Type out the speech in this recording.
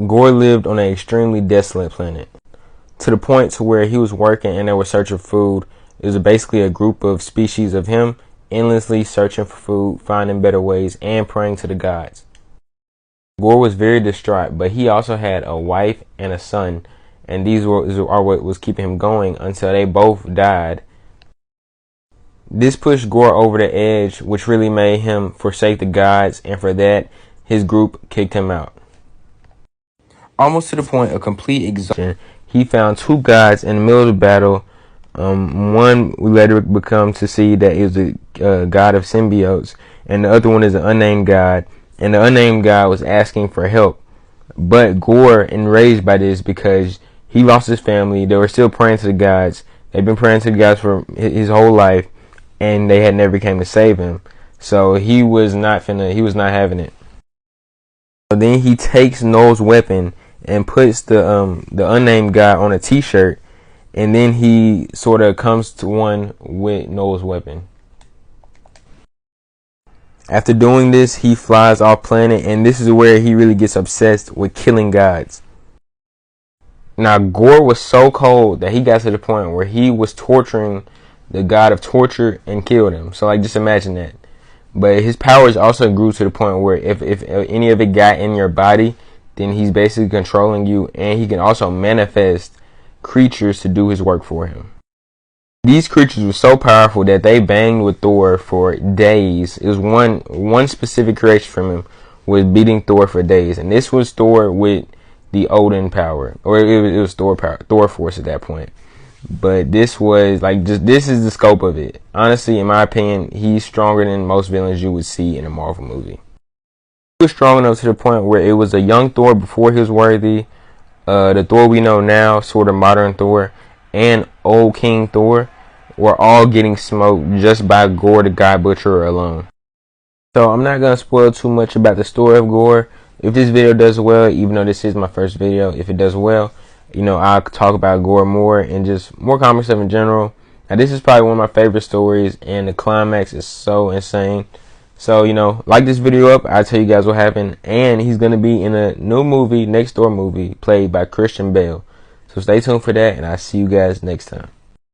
Gorr lived on an extremely desolate planet, to the point to where he was working and they were searching for food. It was basically a group of species of him endlessly searching for food, finding better ways, and praying to the gods. Gorr was very distraught, but he also had a wife and a son, and these are what was keeping him going until they both died. This pushed Gorr over the edge, which really made him forsake the gods, and for that, his group kicked him out. Almost to the point of complete exhaustion, he found two gods in the middle of the battle. One we later become to see that is the god of symbiotes, and the other one is an unnamed god. And the unnamed god was asking for help, but Gorr, enraged by this because he lost his family, they were still praying to the gods. They've been praying to the gods for his whole life, and they had never came to save him. So he was not having it. So then he takes Noel's weapon and puts the unnamed god on a t-shirt, and then he sort of comes to one with Noel's weapon. After doing this, he flies off planet, and this is where he really gets obsessed with killing gods. Now, Gorr was so cold that he got to the point where he was torturing the god of torture and killed him. So, like, just imagine that. But his powers also grew to the point where if any of it got in your body, then he's basically controlling you, and he can also manifest creatures to do his work for him. These creatures were so powerful that they banged with Thor for days. It was one specific creation from him was beating Thor for days, and this was Thor with the Odin power, or it was Thor power, Thor force at that point. But this was like this is the scope of it. Honestly, in my opinion, he's stronger than most villains you would see in a Marvel movie. He was strong enough to the point where it was a young Thor before he was worthy, the Thor we know now, sort of modern Thor, and old King Thor were all getting smoked just by Gorr the God Butcher alone. So I'm not going to spoil too much about the story of Gorr. If this video does well, even though this is my first video, if it does well, you know, I'll talk about Gorr more and just more comic stuff in general. Now, this is probably one of my favorite stories, and the climax is so insane. So, you know, like this video up, I'll tell you guys what happened. And he's going to be in a new movie, Next Door movie, played by Christian Bale. So stay tuned for that, and I'll see you guys next time.